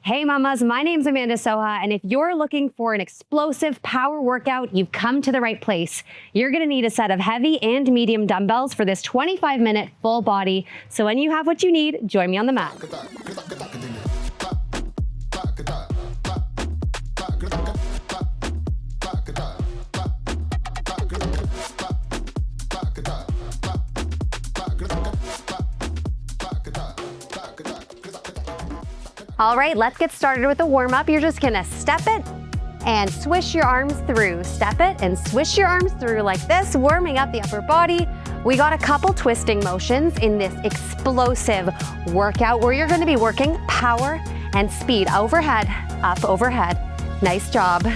Hey mamas, my name's Amanda Soha, and if you're looking for an explosive power workout, you've come to the right place. You're gonna need a set of heavy and medium dumbbells for this 25-minute full body. So when you have what you need, join me on the mat. All right, let's get started with the warm up. You're just gonna step it and swish your arms through. Step it and swish your arms through like this, warming up the upper body. We got a couple twisting motions in this explosive workout where you're gonna be working power and speed. Overhead, up, overhead. Nice job.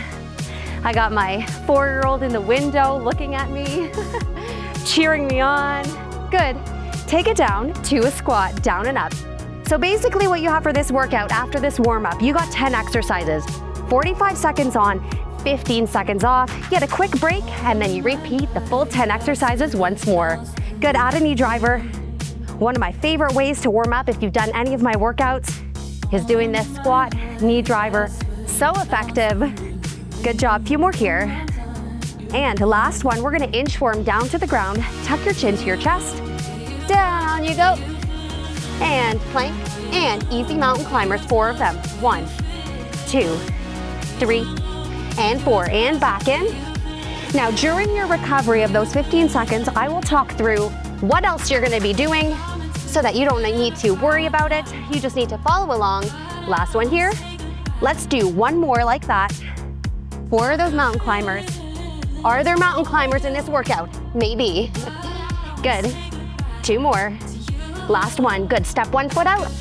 I got my 4-year-old in the window looking at me, cheering me on. Good. Take it down to a squat, down and up. So basically what you have for this workout after this warm up, you got 10 exercises, 45 seconds on, 15 seconds off. You get a quick break and then you repeat the full 10 exercises once more. Good, add a knee driver. One of my favorite ways to warm up if you've done any of my workouts is doing this squat, knee driver. So effective. Good job, few more here. And last one, we're gonna inchworm down to the ground, tuck your chin to your chest. Down you go. And plank, and easy mountain climbers, 4 of them. 1, 2, 3, and 4, and back in. Now during your recovery of those 15 seconds, I will talk through what else you're gonna be doing so that you don't need to worry about it. You just need to follow along. Last one here. Let's do one more like that. 4 of those mountain climbers. Are there mountain climbers in this workout? Maybe. Good. 2 more. Last one, good. Step 1 foot out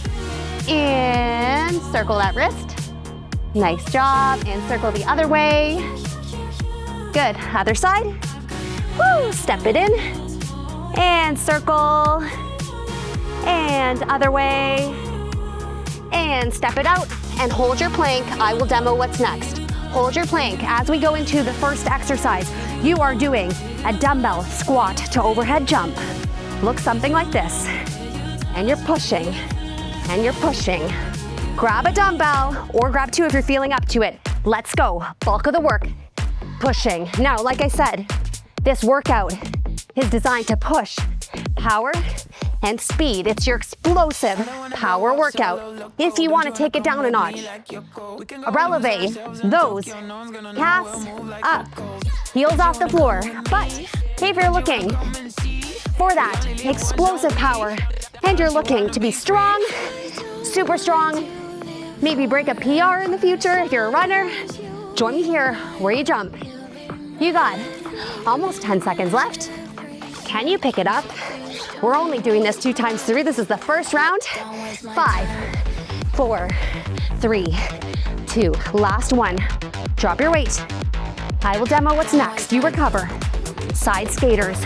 and circle that wrist. Nice job, and circle the other way. Good, other side. Woo, step it in and circle and other way and step it out and hold your plank. I will demo what's next. Hold your plank. As we go into the first exercise, you are doing a dumbbell squat to overhead jump. Looks something like this. And you're pushing, and you're pushing. Grab a dumbbell, or grab 2 if you're feeling up to it. Let's go, bulk of the work, pushing. Now, like I said, this workout is designed to push power and speed. It's your explosive power workout. If you want to take it down a notch, releve those calves up, heels off the floor. But if you're looking for that explosive power, and you're looking to be strong, super strong, maybe break a PR in the future if you're a runner, join me here where you jump. You got almost 10 seconds left. Can you pick it up? We're only doing this 2 times through. This is the first round. 5, 4, 3, 2. Last one. Drop your weight. I will demo what's next. You recover. Side skaters.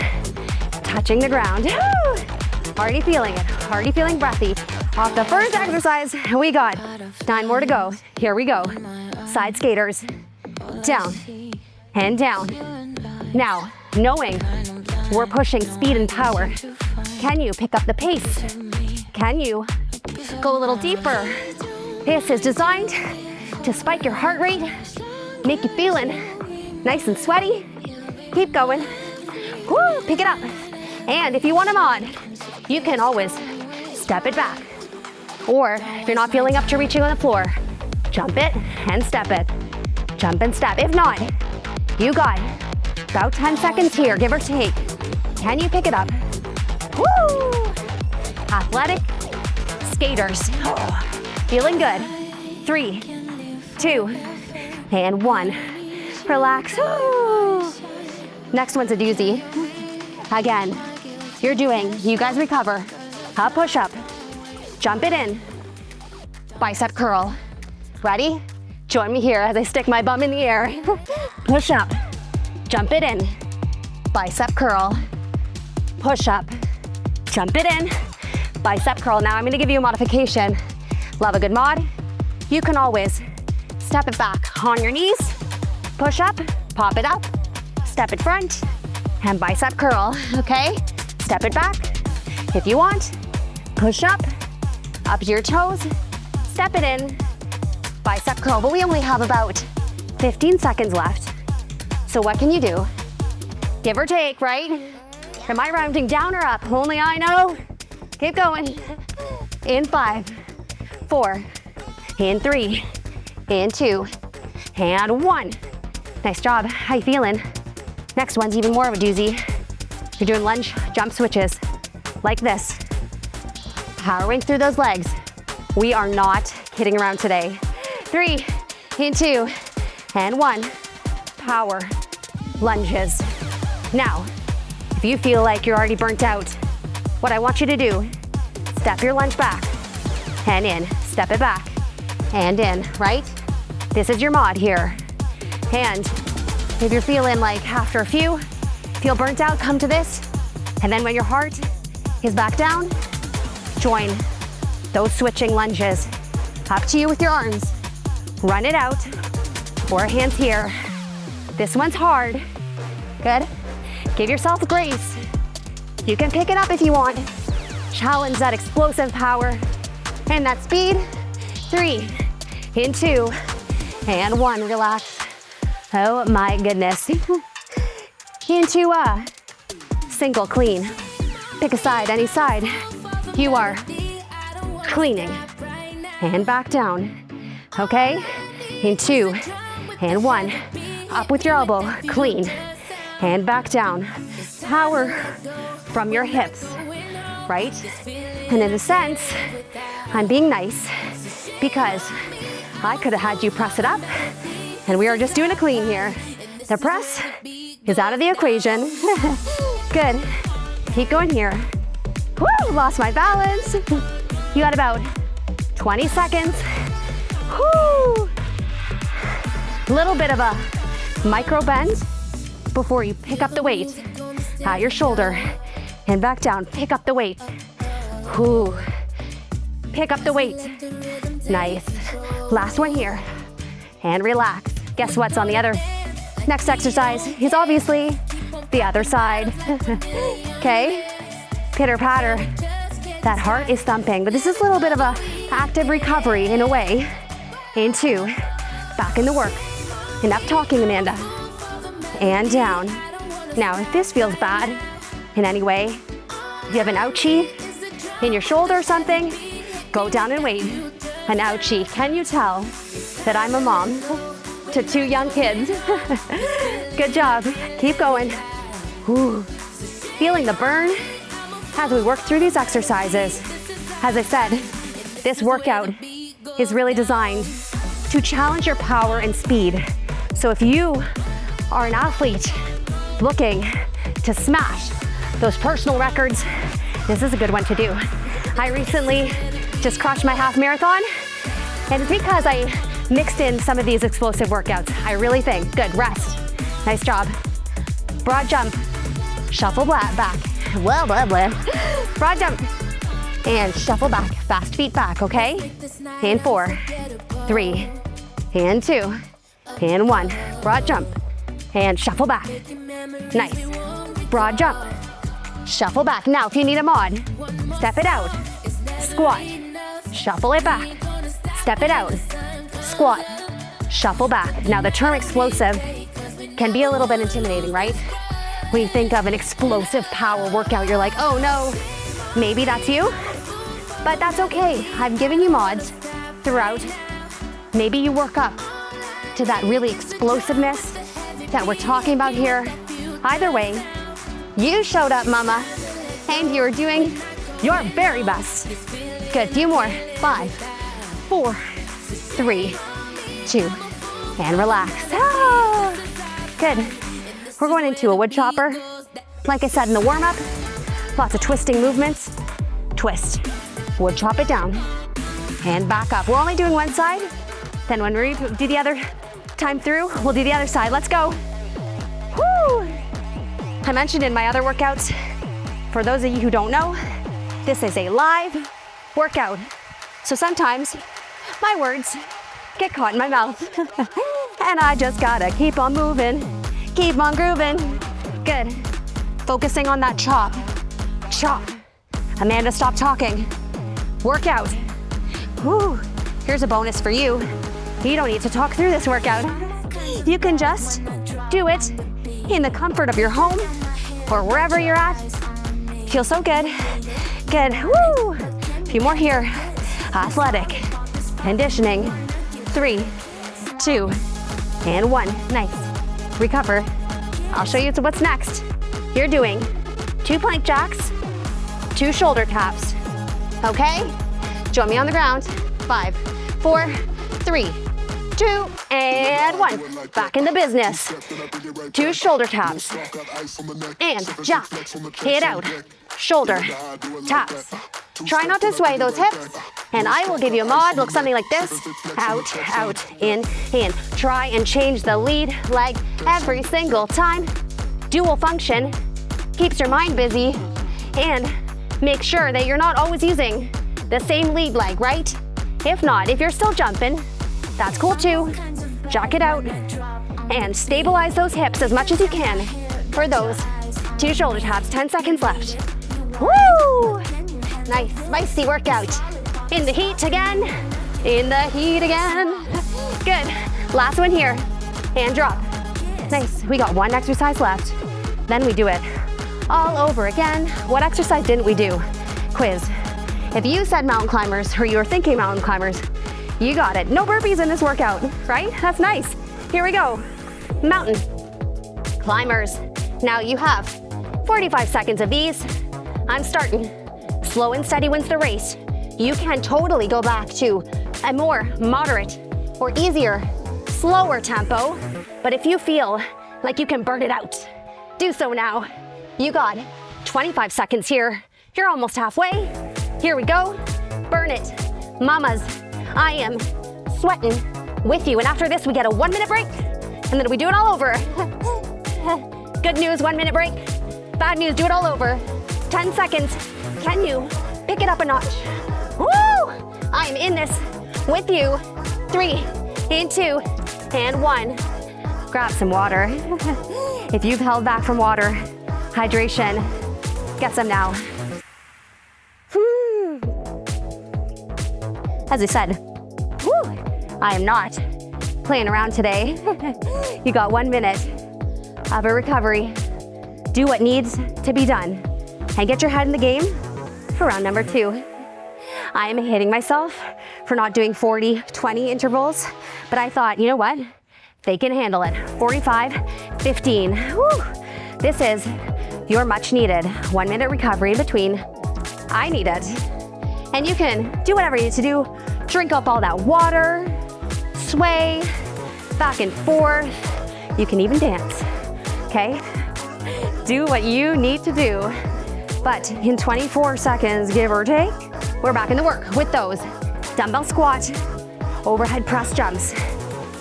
Touching the ground. Woo! Already feeling it, already feeling breathy. Off the first exercise, we got 9 more to go. Here we go. Side skaters, down and down. Now, knowing we're pushing speed and power, can you pick up the pace? Can you go a little deeper? This is designed to spike your heart rate, make you feeling nice and sweaty. Keep going. Woo, pick it up. And if you want a mod, you can always step it back. Or if you're not feeling up to reaching on the floor, jump it and step it. Jump and step. If not, you got about 10 seconds here, give or take. Can you pick it up? Woo! Athletic skaters. Feeling good. 3, 2, and 1. Relax. Woo! Next one's a doozy. Again. You're doing, you guys recover, a push-up, jump it in, bicep curl. Ready? Join me here as I stick my bum in the air. Push up, jump it in, bicep curl, push up, jump it in, bicep curl. Now I'm gonna give you a modification. Love a good mod. You can always step it back on your knees, push up, pop it up, step it front, and bicep curl, okay? Step it back. If you want, push up to your toes, step it in, bicep curl, but we only have about 15 seconds left. So what can you do? Give or take, right? Am I rounding down or up? Only I know. Keep going. In 5, 4, in 3, in 2, and 1. Nice job. How you feeling? Next one's even more of a doozy. You're doing lunge jump switches like this. Powering through those legs. We are not kidding around today. 3, in 2, and 1. Power lunges. Now, if you feel like you're already burnt out, what I want you to do, step your lunge back and in, step it back and in, right? This is your mod here. And if you're feeling like after a few, feel burnt out, come to this. And then when your heart is back down, join those switching lunges. Up to you with your arms. Run it out. 4 hands here. This one's hard. Good. Give yourself grace. You can pick it up if you want. Challenge that explosive power and that speed. 3, in 2, and 1. Relax. Oh my goodness. Into a single clean. Pick a side, any side. You are cleaning. And back down. Okay? In 2, and 1. Up with your elbow, clean. And back down. Power from your hips, right? And in a sense, I'm being nice because I could have had you press it up and we are just doing a clean here. The press is out of the equation. Good. Keep going here. Woo, lost my balance. You got about 20 seconds. Woo. Little bit of a micro bend before you pick up the weight at your shoulder and back down. Pick up the weight. Woo. Pick up the weight. Nice. Last one here. And relax. Guess what's on the other? Next exercise is obviously the other side. Okay? Pitter patter. That heart is thumping, but this is a little bit of a active recovery in a way. Into back in the work. Enough talking, Amanda. And down. Now, if this feels bad in any way, if you have an ouchie in your shoulder or something, go down and wait. An ouchie. Can you tell that I'm a mom to 2 young kids? Good job. Keep going. Ooh. Feeling the burn as we work through these exercises. As I said, this workout is really designed to challenge your power and speed. So if you are an athlete looking to smash those personal records, this is a good one to do. I recently just crushed my half marathon, and it's because I mixed in some of these explosive workouts. I really think. Good, rest. Nice job. Broad jump, shuffle back. Blah, blah, blah. Broad jump, and shuffle back. Fast feet back, okay? And 4, 3, and 2, and 1. Broad jump, and shuffle back. Nice. Broad jump, shuffle back. Now, if you need a mod, step it out. Squat, shuffle it back. Step it out. Squat, shuffle back. Now, the term explosive can be a little bit intimidating, right? When you think of an explosive power workout, you're like, oh no, maybe that's you, but that's okay. I've given you mods throughout. Maybe you work up to that really explosiveness that we're talking about here. Either way, you showed up, mama, and you're doing your very best. Good, few more. 5, 4, 3, 2, and relax. Ah, good. We're going into a wood chopper. Like I said in the warm-up, lots of twisting movements. Twist, wood chop it down, and back up. We're only doing one side. Then when we do the other time through, we'll do the other side. Let's go. Woo! I mentioned in my other workouts, for those of you who don't know, this is a live workout. So sometimes my words get caught in my mouth. And I just gotta keep on moving, keep on grooving. Good. Focusing on that chop. Chop. Amanda, stop talking. Workout. Woo. Here's a bonus for you. You don't need to talk through this workout. You can just do it in the comfort of your home or wherever you're at. Feels so good. Good. Woo! A few more here. Athletic. Conditioning. 3, 2, and 1. Nice. Recover. I'll show you what's next. You're doing 2 plank jacks, 2 shoulder taps. Okay? Join me on the ground. 5, 4, 3, 2, and 1. Back in the business. 2 shoulder taps. And jump. Hit out. Shoulder taps. Try not to sway those hips. And I will give you a mod. Look something like this. Out, out, in. Try and change the lead leg every single time. Dual function. Keeps your mind busy. And make sure that you're not always using the same lead leg, right? If not, if you're still jumping, that's cool too. Jack it out and stabilize those hips as much as you can for those 2 shoulder taps. 10 seconds left. Woo! Nice, spicy workout. In the heat again. In the heat again. Good. Last one here. And drop. Nice. We got 1 exercise left. Then we do it all over again. What exercise didn't we do? Quiz. If you said mountain climbers or you were thinking mountain climbers, you got it. No burpees in this workout, right? That's nice. Here we go. Mountain climbers. Now you have 45 seconds of these. I'm starting. Slow and steady wins the race. You can totally go back to a more moderate or easier, slower tempo. But if you feel like you can burn it out, do so now. You got 25 seconds here. You're almost halfway. Here we go. Burn it. Mamas, I am sweating with you. And after this, we get a 1-minute break. And then we do it all over. Good news, 1-minute break. Bad news, do it all over. 10 seconds. Can you pick it up a notch? Woo! I'm in this with you. 3, and 2, and 1. Grab some water. If you've held back from water, hydration, get some now. As I said, I am not playing around today. You got 1 minute of a recovery. Do what needs to be done and get your head in the game for round number 2. I am hitting myself for not doing 40-20 intervals, but I thought, you know what? They can handle it. 45, 15. Woo. This is your much needed 1 minute recovery in between. I need it. And you can do whatever you need to do. Drink up all that water, sway, back and forth. You can even dance, okay? Do what you need to do. But in 24 seconds, give or take, we're back in the work with those dumbbell squat, overhead press jumps.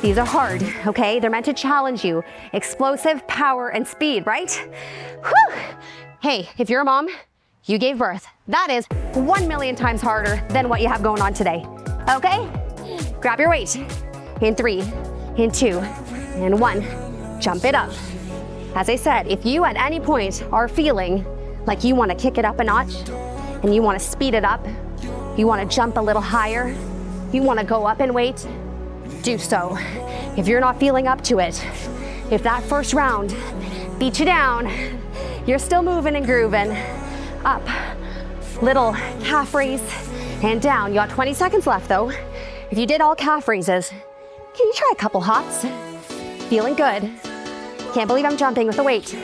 These are hard, okay? They're meant to challenge you. Explosive power and speed, right? Whew. Hey, if you're a mom, you gave birth. That is 1 million times harder than what you have going on today, okay? Grab your weight. In 3, in 2, and 1. Jump it up. As I said, if you at any point are feeling like you want to kick it up a notch and you want to speed it up, you want to jump a little higher, you want to go up in weight, do so. If you're not feeling up to it, if that first round beat you down, you're still moving and grooving. Up, little calf raise, and down. You got 20 seconds left though. If you did all calf raises, can you try a couple hops? Feeling good. Can't believe I'm jumping with the weight.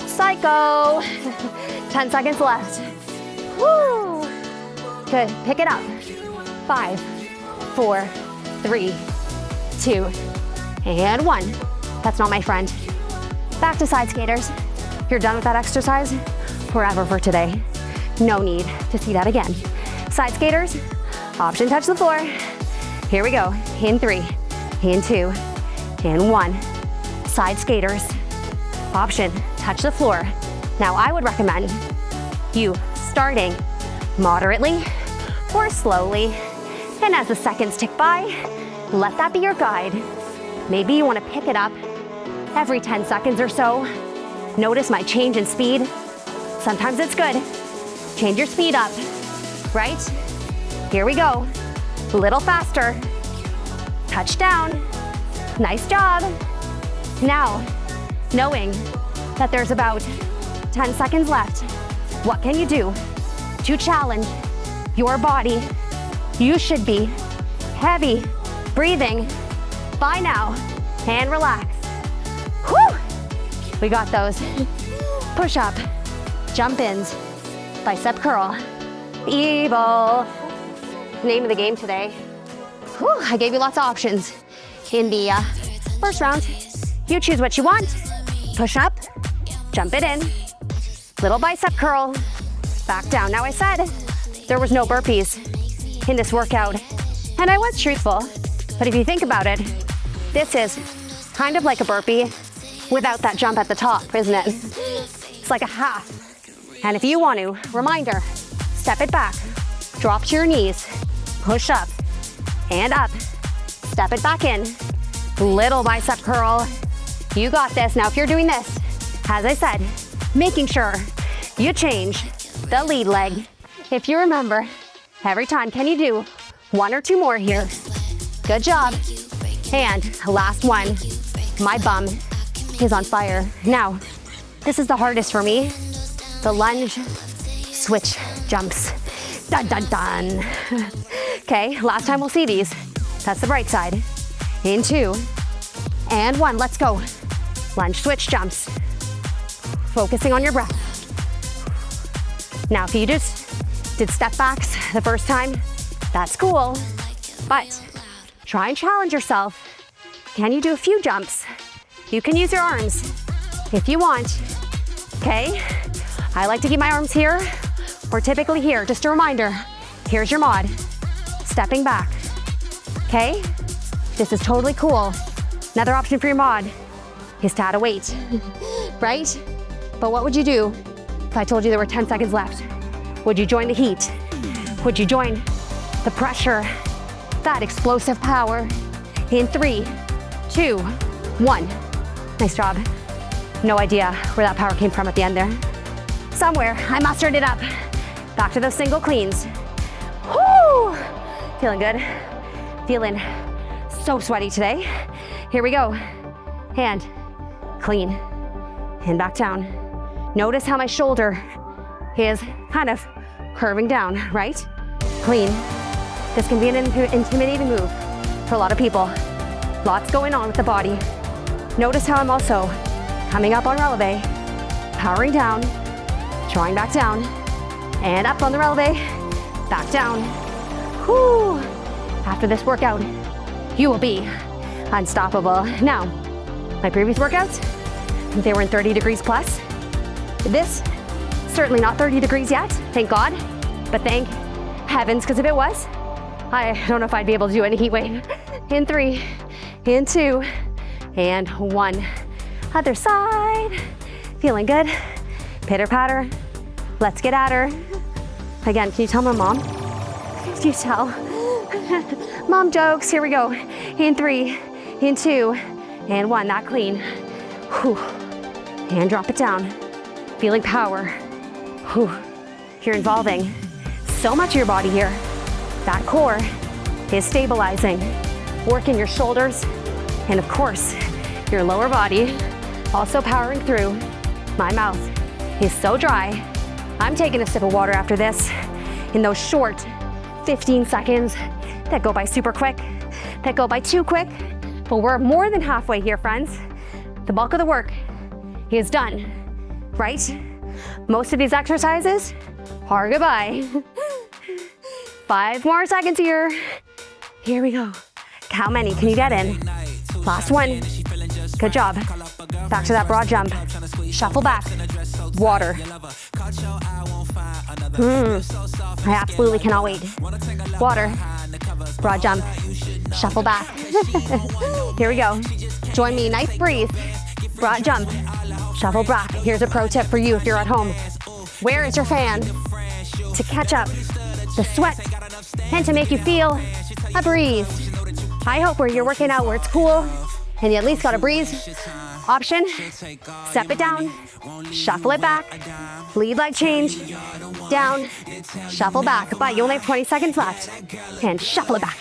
Psycho. 10 seconds left. Woo. Good, pick it up. 5, 4, 3, 2, and 1. That's not my friend. Back to side skaters. You're done with that exercise? Forever for today. No need to see that again. Side skaters, option touch the floor. Here we go. In 3, in 2, and 1. Side skaters, option touch the floor. Now I would recommend you starting moderately or slowly. And as the seconds tick by, let that be your guide. Maybe you want to pick it up every 10 seconds or so. Notice my change in speed. Sometimes it's good. Change your speed up, right? Here we go. A little faster. touchdown. Nice job. Now, knowing that there's about 10 seconds left, what can you do to challenge your body? You should be heavy breathing by now and relax. Whew. We got those. Push up, jump ins, bicep curl, evil. Name of the game today. Whew, I gave you lots of options in the first round. You choose what you want. Push up, jump it in, little bicep curl, back down. Now I said there was no burpees in this workout, and I was truthful, but if you think about it, this is kind of like a burpee without that jump at the top, isn't it? It's like a half. And if you want to, reminder, step it back, drop to your knees, push up and up, step it back in, little bicep curl. You got this. Now if you're doing this, as I said, making sure you change the lead leg. If you remember, every time, can you do 1 or 2 more here? Good job. And last one, my bum is on fire. Now, this is the hardest for me. The lunge switch jumps. Dun, dun, dun. Okay, last time we'll see these. That's the bright side. In 2 and 1, let's go. Lunge switch jumps. Focusing on your breath. Now, if you just did step backs the first time, that's cool, but try and challenge yourself. Can you do a few jumps? You can use your arms if you want, okay? I like to keep my arms here, or typically here. Just a reminder, here's your mod. Stepping back, okay? This is totally cool. Another option for your mod is to add a weight, right? But what would you do if I told you there were 10 seconds left? Would you join the heat? Would you join the pressure, that explosive power? In 3, 2, 1. Nice job. No idea where that power came from at the end there. Somewhere, I mustered it up. Back to those single cleans. Whoo! Feeling good. Feeling so sweaty today. Here we go. Hand, clean, and back down. Notice how my shoulder is kind of curving down, right? Clean. This can be an intimidating move for a lot of people. Lots going on with the body. Notice how I'm also coming up on releve, powering down, drawing back down, and up on the releve, back down. Whew. After this workout, you will be unstoppable. Now, my previous workouts, they were in 30 degrees plus. This, certainly not 30 degrees yet, thank God, but thank heavens, because if it was, I don't know if I'd be able to do any heat wave. In 3, in 2, and 1. Other side. Feeling good. Pitter patter. Let's get at her. Again, can you tell my mom? Can you tell? Mom jokes. Here we go. In 3, in 2, and 1. That clean. Whew. And drop it down. Feeling power. Whew. You're involving so much of your body here. That core is stabilizing. Working your shoulders and of course, your lower body. Also powering through. My mouth is so dry. I'm taking a sip of water after this in those short 15 seconds that go by super quick, that go by too quick. But we're more than halfway here, friends. The bulk of the work is done, right? Most of these exercises are goodbye. 5 more seconds here. Here we go. How many can you get in? Last one. Good job. Back to that broad jump. Shuffle back. Water. I absolutely cannot wait. Water. Broad jump. Shuffle back. Here we go. Join me. Nice breathe. Broad jump. Shuffle back. Here's a pro tip for you if you're at home. Where is your fan? To catch up the sweat and to make you feel a breeze. I hope where you're working out where it's cool and you at least got a breeze. Option, step it down, shuffle it back, lead leg change, down, shuffle back, but you only have 20 seconds left, and shuffle it back.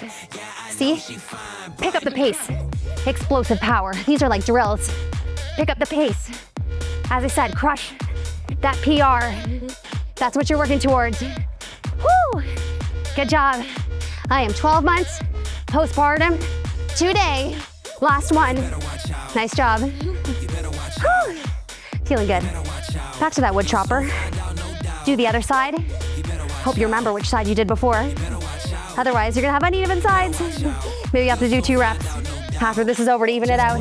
See? Pick up the pace. Explosive power. These are like drills. Pick up the pace. As I said, crush that PR. That's what you're working towards. Woo! Good job. I am 12 months postpartum today. Last one. Nice job. Woo! Feeling good. Back to that wood chopper. Do the other side. Hope you remember which side you did before. Otherwise, you're gonna have uneven sides. Maybe you have to do 2 reps after this is over to even it out.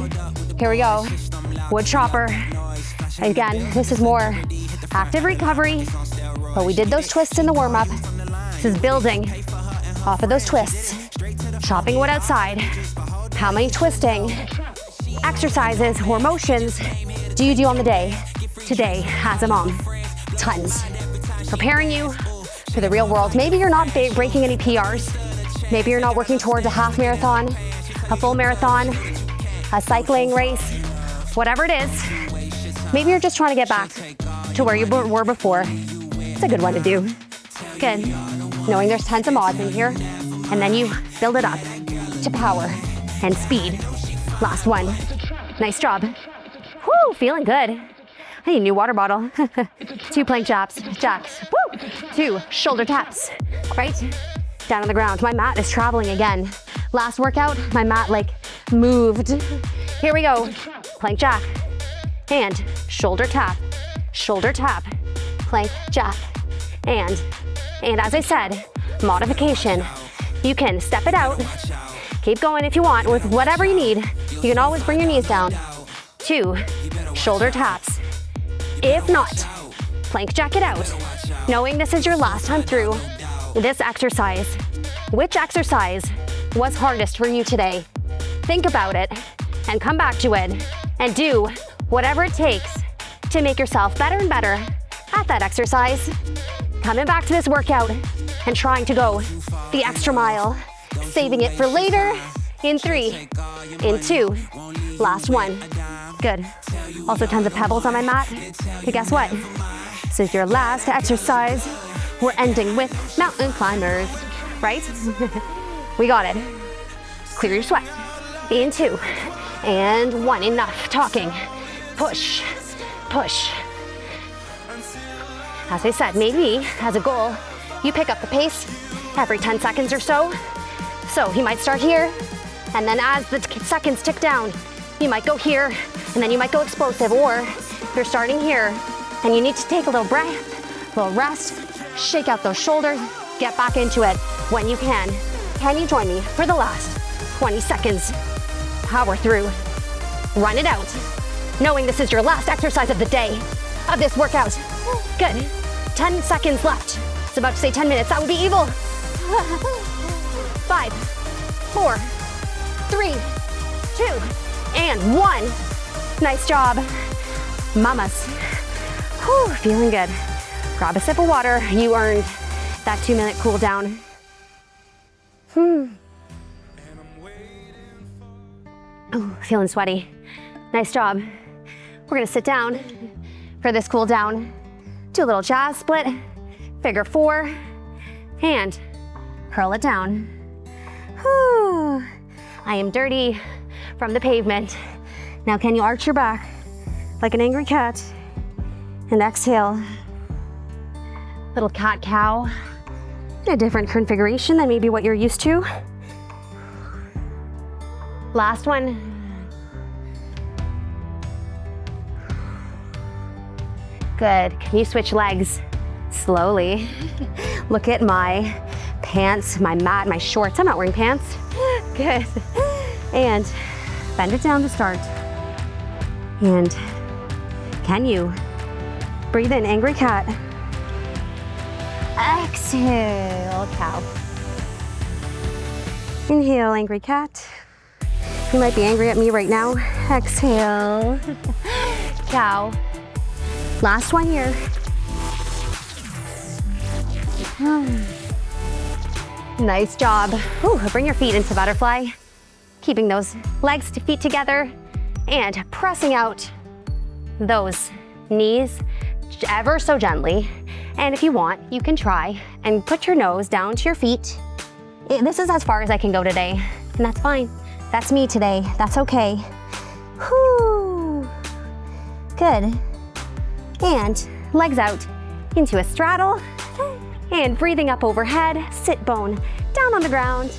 Here we go. Wood chopper. Again, this is more active recovery, but we did those twists in the warm-up. This is building off of those twists. Chopping wood outside. How many twisting exercises or motions do you do on the day? Today, as a mom, tons. Preparing you for the real world. Maybe you're not breaking any PRs. Maybe you're not working towards a half marathon, a full marathon, a cycling race, whatever it is. Maybe you're just trying to get back to where you were before. It's a good one to do. Good. Knowing there's tons of mods in here, and then you build it up to power and speed. Last one. Nice job. Woo, feeling good. I need a new water bottle. 2 plank jacks. Woo! 2 shoulder taps. Right? Down on the ground. My mat is traveling again. Last workout, my mat like moved. Here we go. Plank jack. And shoulder tap, plank jack. And as I said, modification. You can step it out. Keep going if you want with whatever you need. You can always bring your knees down. 2 shoulder taps. If not, plank jack it out. Knowing this is your last time through this exercise. Which exercise was hardest for you today? Think about it and come back to it and do whatever it takes to make yourself better and better at that exercise. Coming back to this workout and trying to go the extra mile. Saving it for later in 3, in 2, last one. Good. Also tons of pebbles on my mat. But guess what? This is your last exercise. We're ending with mountain climbers, right? We got it. Clear your sweat. In 2, and 1. Enough talking. Push, push. As I said, maybe as a goal, you pick up the pace every 10 seconds or so. So you might start here, and then as the seconds tick down, you might go here, and then you might go explosive, or you're starting here, and you need to take a little breath, a little rest, shake out those shoulders, get back into it when you can. Can you join me for the last 20 seconds? Power through. Run it out. Knowing this is your last exercise of the day, of this workout. Good. 10 seconds left. I was about to say 10 minutes. That would be evil. 5, 4, 3, 2, and 1. Nice job. Mamas. Whew, feeling good. Grab a sip of water. You earned that 2-minute cool down. Ooh, feeling sweaty. Nice job. We're gonna sit down for this cool down. Do a little jazz split, figure 4, and curl it down. Whew. I am dirty from the pavement. Now can you arch your back like an angry cat and exhale. Little cat-cow in a different configuration than maybe what you're used to. Last one. Good. Can you switch legs slowly? Look at my pants, my mat, my shorts. I'm not wearing pants. Good. And bend it down to start. And can you breathe in, angry cat? Exhale, cow. Inhale, angry cat. You might be angry at me right now. Exhale, cow. Last one here. Nice job. Ooh, bring your feet into butterfly. Keeping those legs to feet together. and pressing out those knees ever so gently. And if you want, you can try and put your nose down to your feet. This is as far as I can go today, and that's fine. That's me today, that's okay. Whew. Good. And legs out into a straddle, and breathing up overhead, sit bone down on the ground.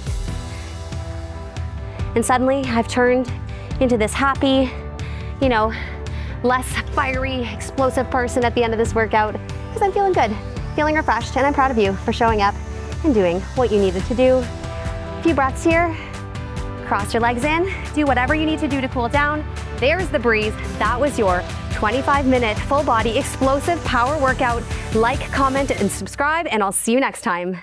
And suddenly I've turned into this happy, less fiery, explosive person at the end of this workout because I'm feeling good, feeling refreshed, and I'm proud of you for showing up and doing what you needed to do. A few breaths here. Cross your legs in, do whatever you need to do to cool down. There's the breeze. That was your 25-minute full body explosive power workout. Like, comment, and subscribe, and I'll see you next time.